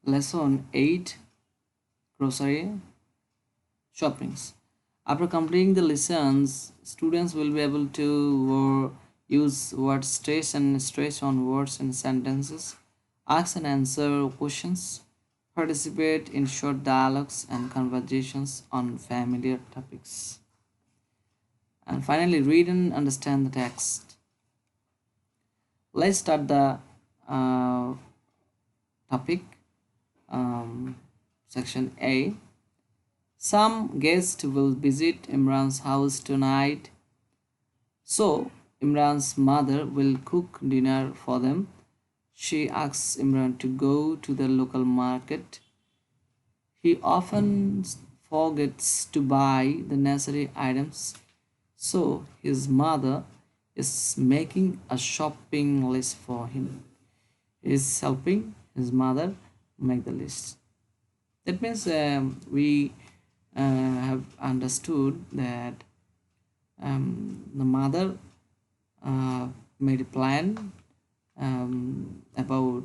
lesson 8 grocery shoppings. After completing the lessons, students will be able to use word stress and stress on words and sentences, ask and answer questions, participate in short dialogues and conversations on familiar topics, and finally read and understand the text. Let's start the uh, topic. Section A. Some guests will visit Imran's house tonight, so Imran's mother will cook dinner for them. She asks Imran to go to the local market. He often forgets to buy the necessary items, so his mother is making a shopping list for him. He is helping his mother make the list. That means we have understood that the mother made a plan about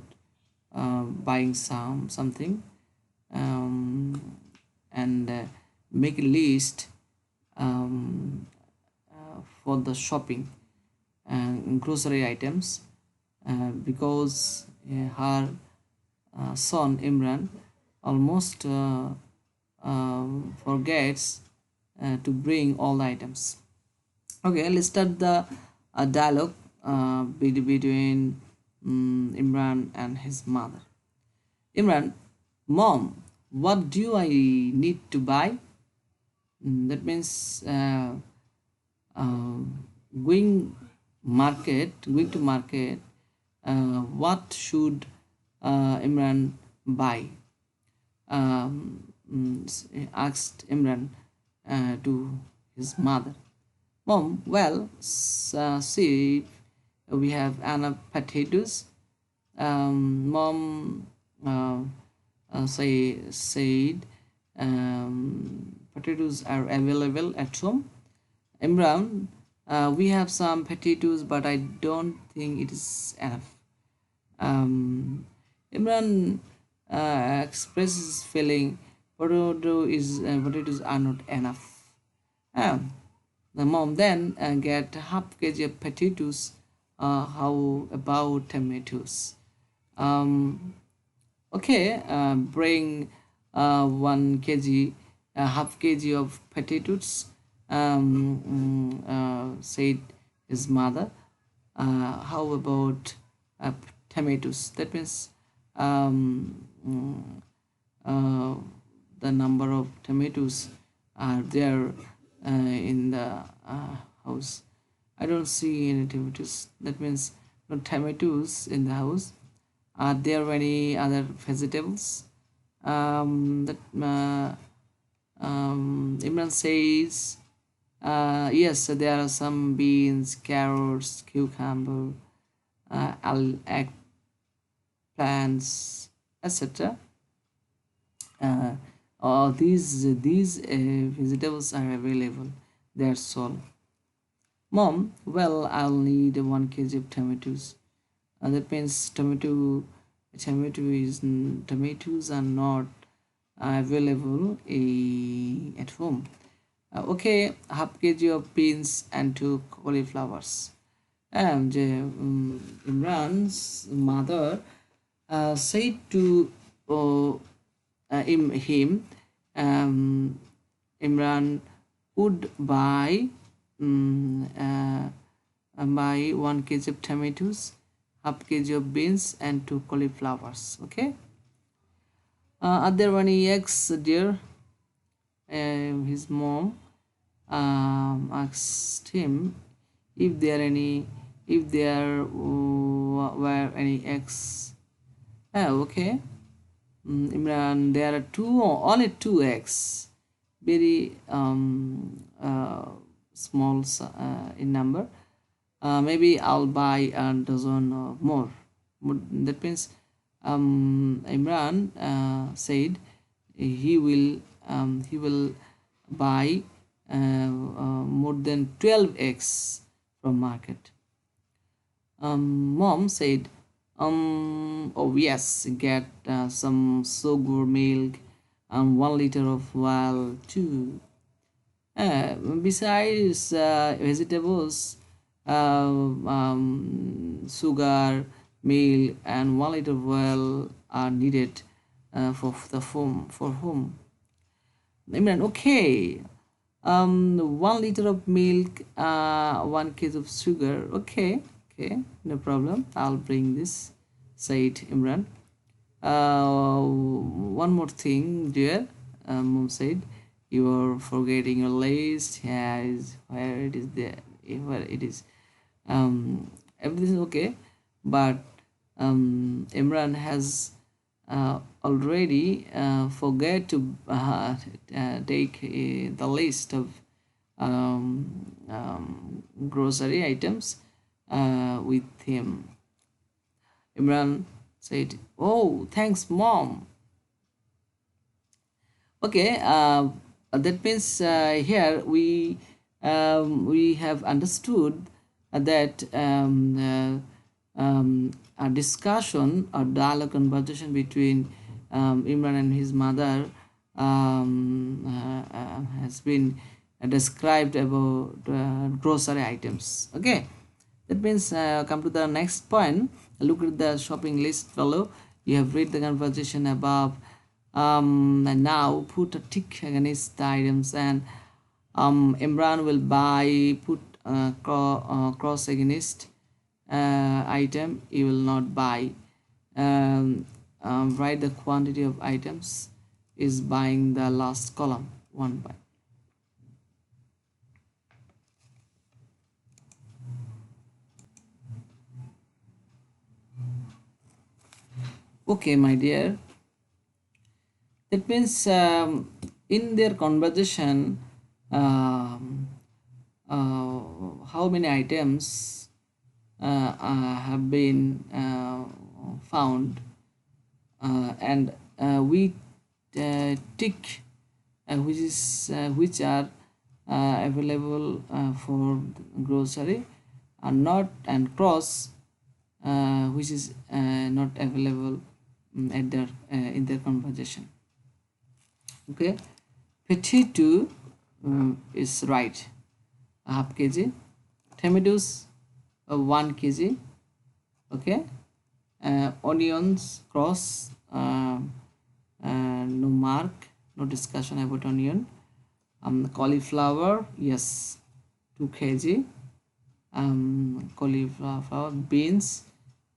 buying something, and make a list for the shopping grocery items, because her son Imran almost forgets to bring all the items. Okay, let's start the dialogue between Imran and his mother. Imran, mom, what do I need to buy? That means going going to market. What should Imran buy? Asked Imran to his mother. Mom, well, see, we have enough potatoes. Mom said potatoes are available at home. Imran, we have some potatoes, but I don't think it is enough. Imran expresses feeling potatoes are not enough. Um, the mom then get half kg of potatoes. How about tomatoes? Um, okay, bring 1 kg, half kg of potatoes. Said his mother. How about tomatoes? That means uh, the number of tomatoes are there in the house. I don't see any tomatoes. That means no tomatoes in the house. Are there any other vegetables? That Imran says, yes, there are some beans, carrots, cucumber, eggplants, etc. All these vegetables are available. That's all. Mom, well, I'll need 1 kg of tomatoes. That means tomatoes are not available at home. Okay, half kg of beans and 2 cauliflowers. And Imran's mother said to him, Imran would buy 1 kg of tomatoes, half kg of beans, and 2 cauliflowers. Okay. Are there any eggs, dear? His mom asked him if there were any eggs. Okay. Imran, there are only 2 eggs, very small in number. Maybe I'll buy a dozen or more. That means Imran said he will buy more than 12 eggs from market. Mom said, Oh yes, get some sugar milk and 1 liter of oil too. Besides vegetables, sugar, milk, and 1 liter of oil are needed for the home. For home, Imran, okay. 1 liter of milk, 1 kg of sugar. Okay, okay, no problem. I'll bring this. Said Imran. One more thing, dear. Mom said, you are forgetting your list. Here is where it is there. Where it is. Everything is okay, but Imran has already forget to take the list of grocery items with him. Imran said, "Oh, thanks, mom." Okay, that means here we have understood that a discussion or dialogue conversation between Imran and his mother has been described about grocery items. Okay, that means come to the next point. Look at the shopping list below. You have read the conversation above. And now put a tick against the items, and Imran will buy, put cross against item he will not buy. Write the quantity of items is buying the last column, one by. Okay, my dear. That means in their conversation, how many items have been found, and we tick which are available for grocery, and not, and cross which is not available at their in their conversation. Okay, potato is right, a half kg. Tomatoes 1 kg. Okay, onions cross, no mark, no discussion about onion. Cauliflower, yes, 2 kg. Cauliflower, beans,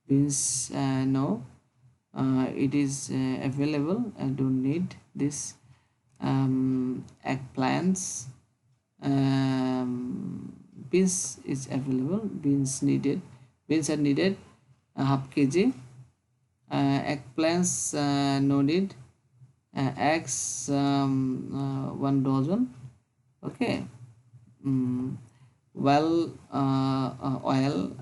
no, it is available. I don't need this. Eggplants, beans is available, beans are needed, a half kg. Eggplants, no need. Eggs, 1 dozen. Okay. Well, oil,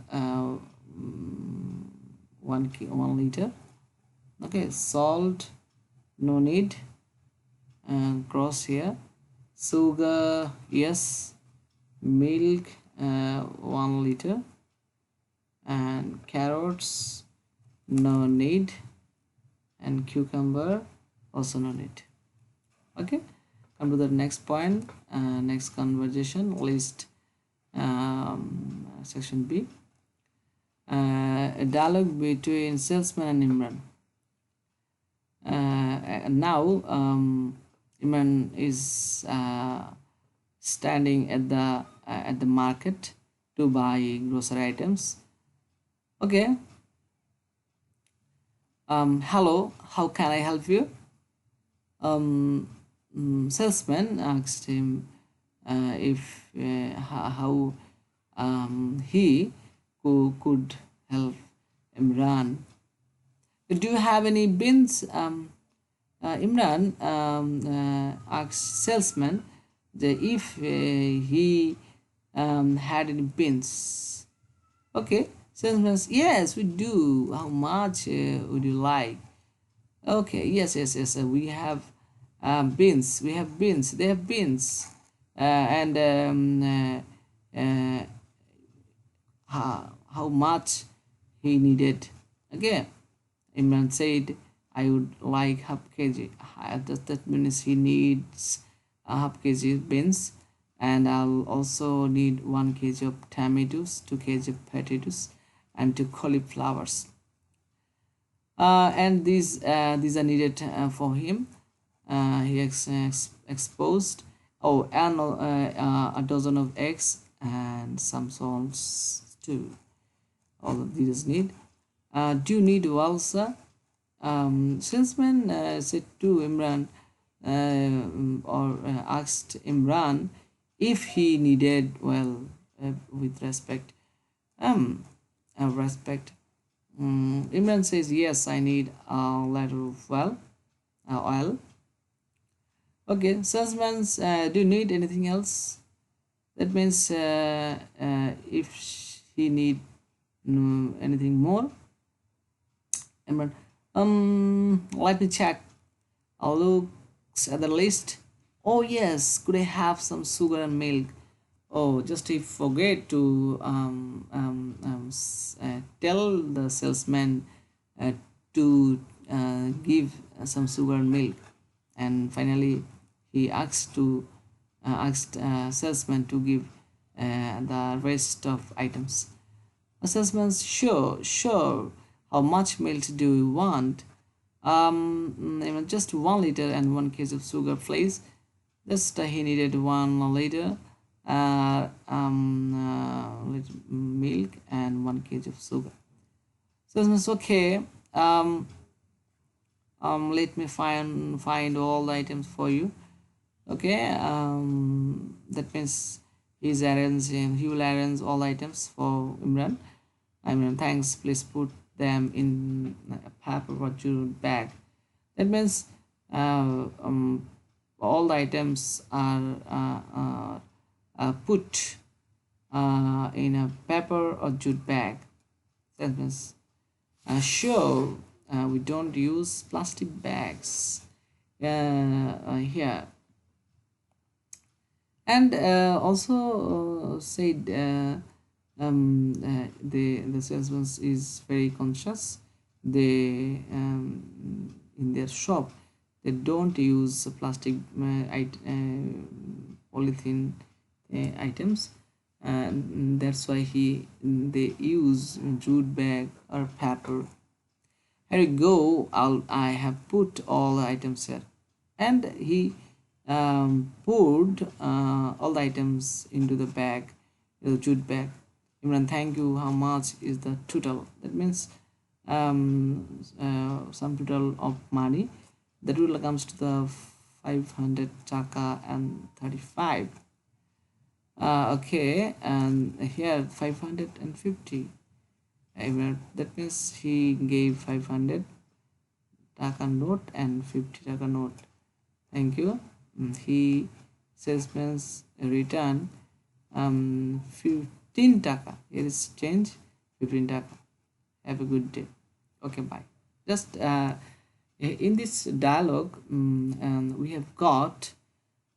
1 liter. Okay, salt, no need. Cross here. Sugar, yes. Milk, 1 liter. And carrots, no need. And cucumber, also no need. Okay, come to the next point. Next conversation list, section B. A dialogue between salesman and Imran. Now Imran is standing at the market to buy grocery items. Okay. Hello, how can I help you? Salesman asked him if how he could help Imran. Do you have any bins? Imran asked salesman if he had any bins. Okay, salesman, yes, we do. How much would you like? Okay, yes. We have beans. We have beans. They have beans. And how much he needed Okay, Imran said, I would like half kg. That means he needs a half kg beans, and I'll also need 1 kg of tomatoes, 2 kg of potatoes, and 2 cauliflowers. And these are needed for him. He exposed, oh, and a dozen of eggs and some salts too. All of these need. Do you need walsa? Salesman said to Imran, or asked Imran if he needed, well, with respect, um respect. Imran says, yes, I need a liter of oil. Okay, salesman, do you need anything else? That means if he need anything more. Imran, let me check. I'll look at the list. Oh yes, could I have some sugar and milk? Oh, just I forget to tell the salesman to give some sugar and milk, and finally he asked salesman to give the rest of items. The salesman, sure, sure. How much milk do you want? Just 1 liter and 1 kg of sugar, please. Just he needed 1 liter, milk and 1 kg of sugar. So it means okay. Let me find all the items for you. Okay. That means he will arrange all items for Imran. Imran, thanks. Please put them in a paper or jute bag. That means all the items are put in a paper or jute bag. That means sure, we don't use plastic bags here. And also said the salesman is very conscious. They in their shop they don't use plastic polythene items, and that's why they use jute bag or paper. Here you go. I have put all the items here, and he poured all the items into the bag, the jute bag. Imran, thank you. How much is the total? That means some total of money. The total comes to the 500 taka and 35. Okay, and here 550. That means he gave 500 taka note and 50 taka note. Thank you. He salesman's return 15 taka. Here is change 15 taka. Have a good day. Okay, bye. Just in this dialogue, and we have got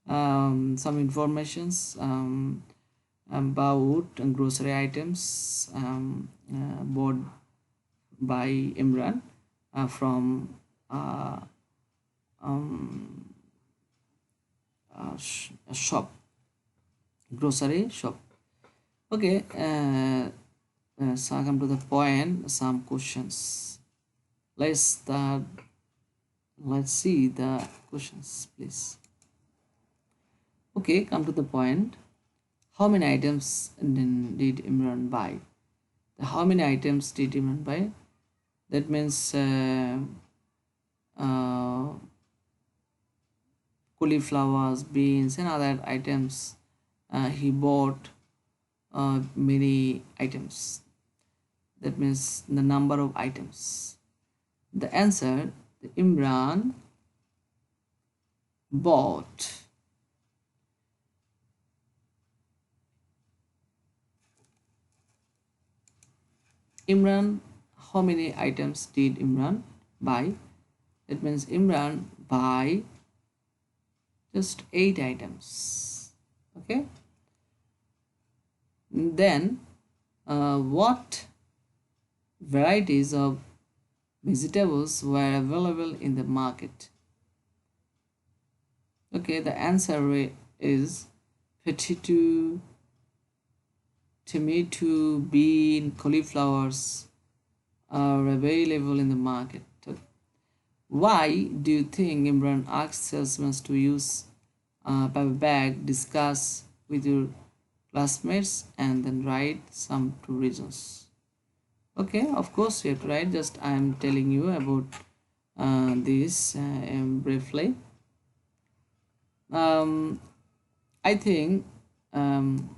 some informations about grocery items bought by Imran from a shop, grocery shop. Okay, so I come to the point. Some questions. Let's start. Let's see the questions, please. Okay, come to the point. How many items did Imran buy? How many items did Imran buy? That means cauliflowers, beans, and other items. He bought many items. That means the number of items. The answer, Imran bought Imran. How many items did Imran buy? That means Imran buy just 8 items. Okay. Then what varieties of vegetables were available in the market? Okay, the answer is potato, tomato, bean, cauliflowers are available in the market. Why do you think Imran asked salesmen to use a paper bag, discuss with your classmates, and then write some two reasons? Okay, of course you have to write. Just I am telling you about this briefly. Um, I think um,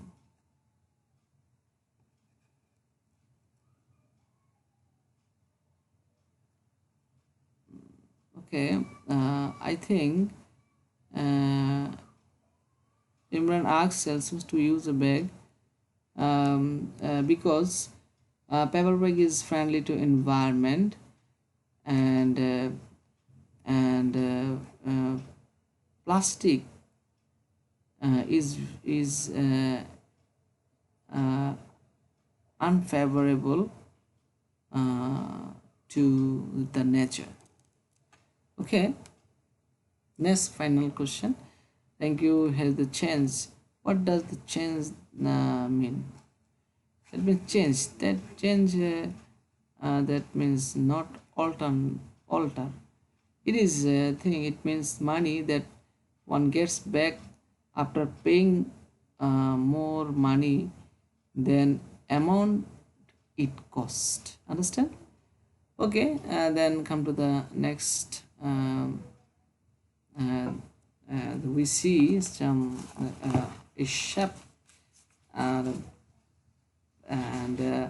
okay. I think uh, Imran asked salesmen to use a bag because paper bag is friendly to environment and and plastic is uh, unfavorable uh, to the nature. Okay, next final question. Thank you. Has the change? What does the change mean? That means change. That change. That means not alter. Alter. It is a thing. It means money that one gets back after paying more money than amount it cost. Understand? Okay. Then come to the next. Uh, we see some a shop uh, and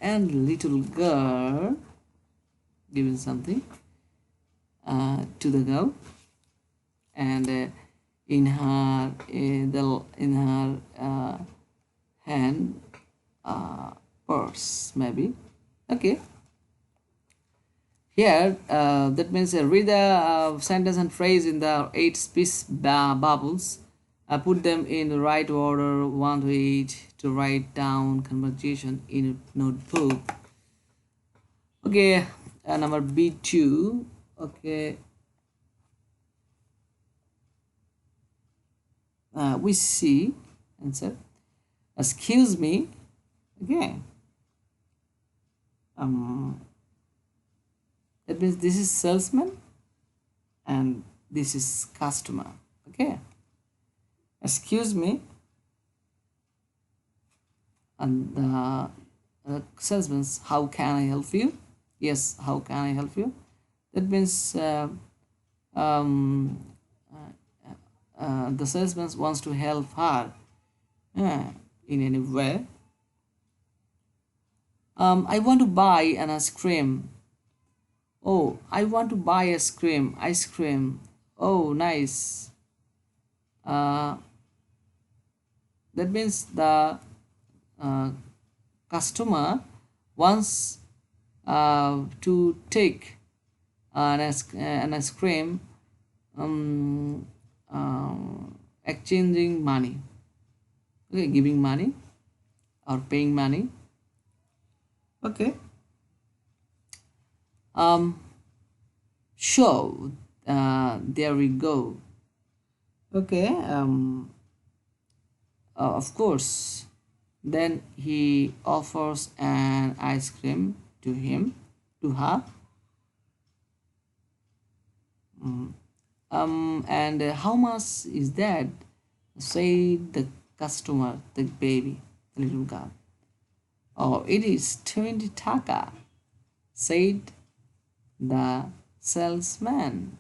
and little girl giving something to the girl, and in her in her hand purse maybe. Okay, here that means read the sentence and phrase in the eight space bubbles. Put them in the right order 1 to 8 to write down conversation in a notebook. Okay, number B2. Okay, we see answer. Excuse me. Okay. Um, that means this is salesman and this is customer. Okay. Excuse me. And the salesman's, how can I help you? Yes, how can I help you? That means um, the salesman wants to help her uh, in any way. I want to buy an ice cream. Oh, I want to buy ice cream. Ice cream. Oh, nice. Uh, that means the uh, customer wants to take an ice cream, um, exchanging money. Okay, giving money or paying money. Okay. Um, sure. There we go. Okay. Of course. Then he offers an ice cream to him, to her. And how much is that? Said the customer, the baby, the little girl. Oh, it is 20 taka, said the salesman.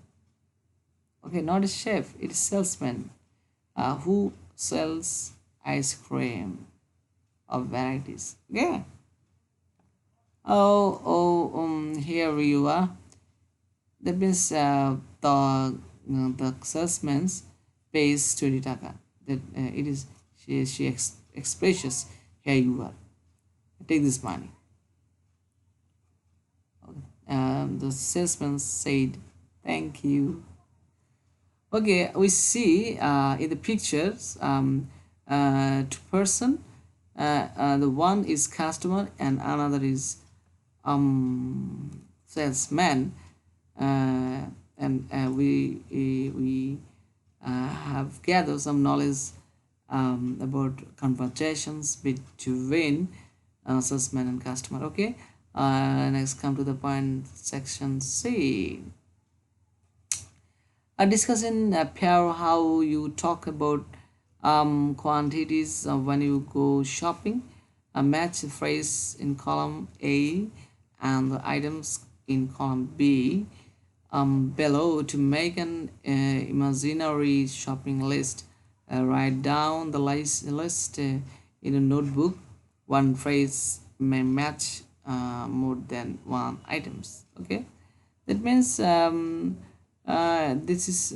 Okay, not a chef, it is salesman who sells ice cream of varieties. Okay. Here you are. That means the salesman pays 20 taka. That it is she expresses, here you are. Take this money. The salesman said, thank you. Okay, we see in the pictures two person. The one is customer and another is salesman, and we have gathered some knowledge about conversations between salesman and customer. Okay, next come to the point section C. A discussion pair how you talk about quantities when you go shopping. A match the phrase in column A and the items in column B below to make an imaginary shopping list. Write down the list in a notebook. One phrase may match more than one items. Okay, that means this is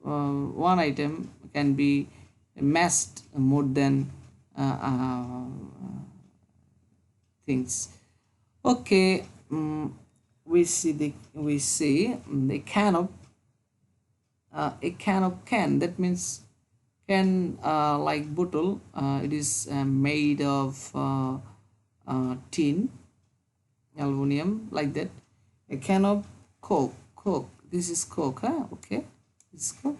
one item can be matched more than things. Okay, we see the can of can. That means can like bottle. It is made of tin, aluminum, like that. A can of coke. This is coke, huh? Okay, this is coke.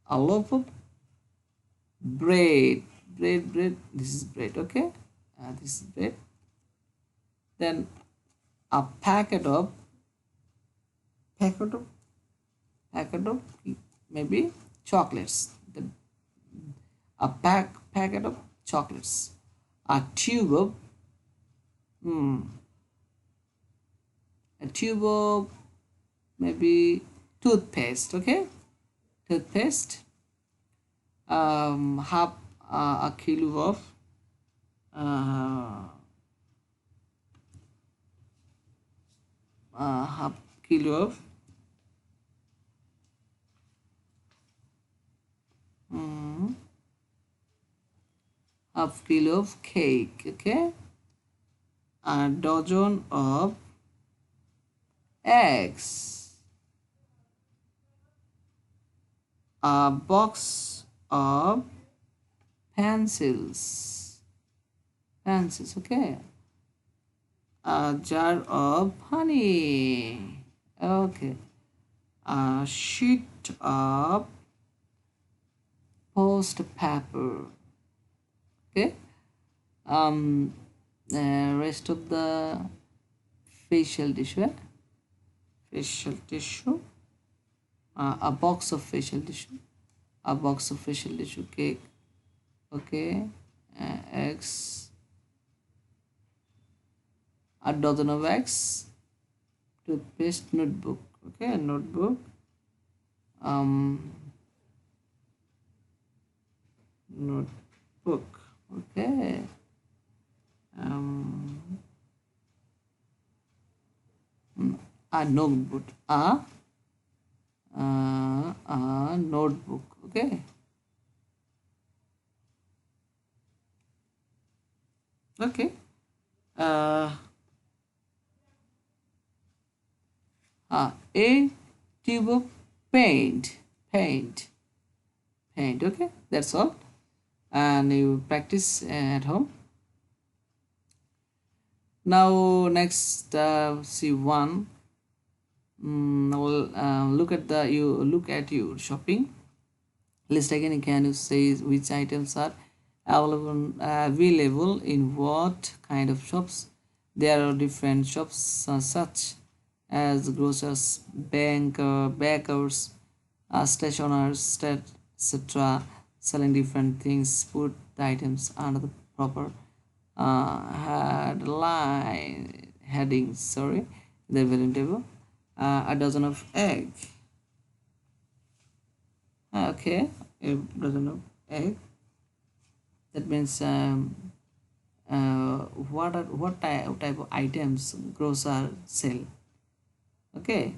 A loaf of bread. This is bread. Okay, this is bread. Then a packet of packet of maybe chocolates. A packet of chocolates. A tube of a tube of maybe toothpaste. Okay, toothpaste. Half a kilo of uh, half kilo of mm, half kilo of cake. Okay, a dozen of eggs, a box of pencils. Okay, a jar of honey. Okay, a sheet of post paper. Okay, um rest of the facial tissue, a box of facial tissue, cake. Okay, eggs, a dozen of eggs, toothpaste, notebook. Okay, notebook, um notebook. Okay, um a notebook, a notebook. Okay, okay. uh a tube of paint. Okay, that's all, and you practice at home. Now next, see one. Well, look at your shopping list again. Can you say which items are available in what kind of shops? There are different shops such as grocers, bakers, stationers, etc., selling different things. Put the items under the proper headings. Sorry, the value table. A dozen of egg. Okay, a dozen of egg. That means what type of items grocer sell. Okay,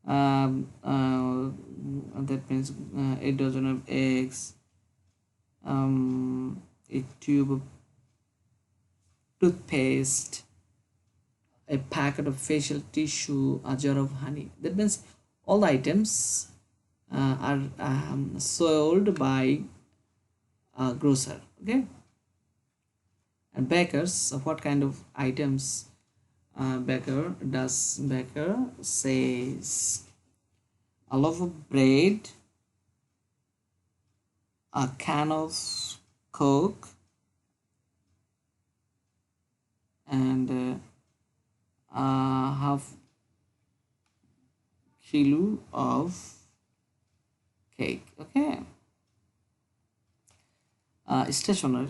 that means a dozen of eggs, a tube of toothpaste, a packet of facial tissue, a jar of honey. That means all the items are sold by a grocer. Okay, and bakers, what kind of items Baker says a loaf of bread, a can of Coke, and a half kilo of cake. Okay. Stationer.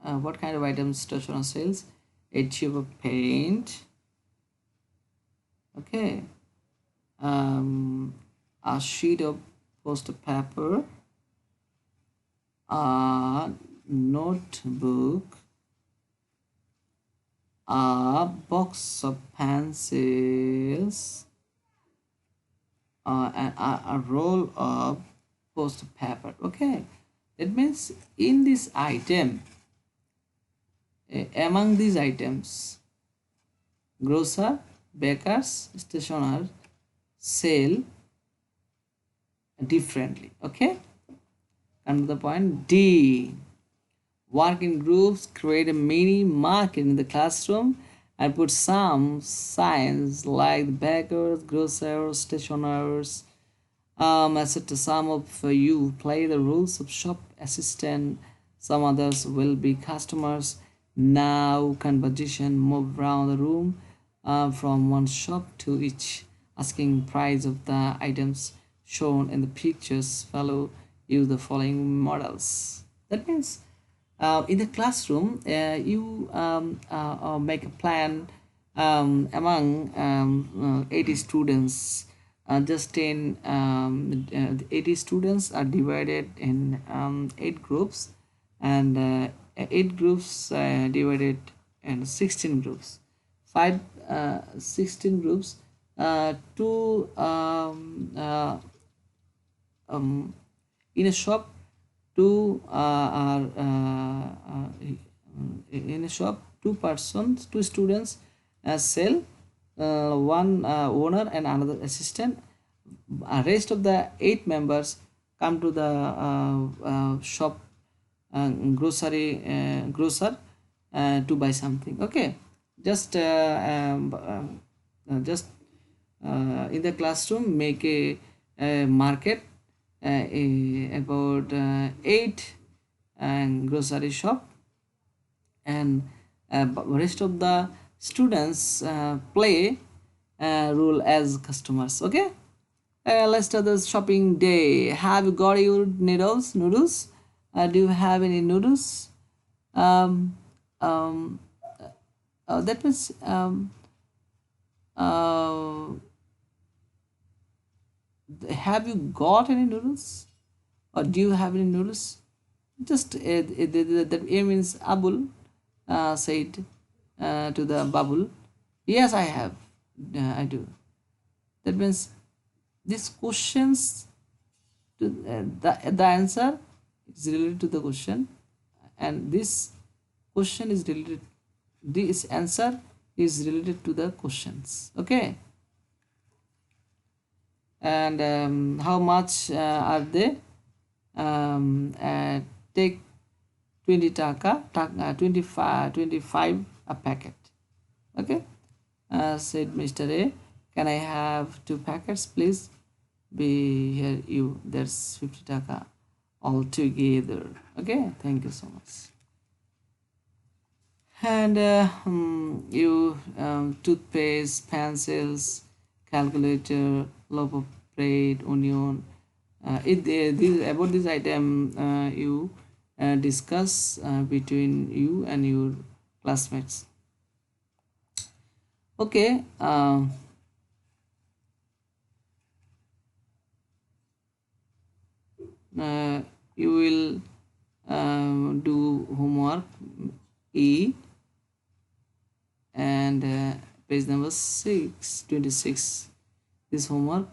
What kind of items stationer sells? A tube of paint. Okay. Um, a sheet of poster paper, a notebook, a box of pencils, and a roll of poster paper. Okay, that means in this item, among these items, grocer, bakers, stationer sell differently. Okay, come to the point. D, work in groups, create a mini market in the classroom, and put some signs like the bakers, grocers, stationers, etc. Some of you play the roles of shop assistant, some others will be customers. Now conversation move around the room, from one shop to each, asking price of the items shown in the pictures. Follow use the following models. That means in the classroom, you make a plan among 80 students. Just 10, 80 students are divided in 8 groups, and 8 groups divided in 16 groups. 16 groups. Two um, in a shop, two are in a shop, two students sell, one owner and another assistant. Rest of the 8 members come to the shop, grocer, to buy something. Okay, just just in the classroom make a market, about 8 and grocery shop, and rest of the students play role as customers. Okay, let's start the shopping day. Have you got your noodles? Do you have any noodles? um, um, that means uh, have you got any noodles, or do you have any noodles? Just that A means Abul said to the Babul, yes, I have. I do. That means these questions, to the answer is related to the question, and this question is related. This answer is related to the questions. Okay, and how much are they? Take 20 taka, 25 a packet. Okay, said Mr. A, can I have 2 packets please? Be here you, there's 50 taka altogether. Okay, thank you so much. And you, toothpaste, pencils, calculator, loaf of bread, onion. About this item, you discuss between you and your classmates. Okay. Uh, you will do homework E, and page number 26. This homework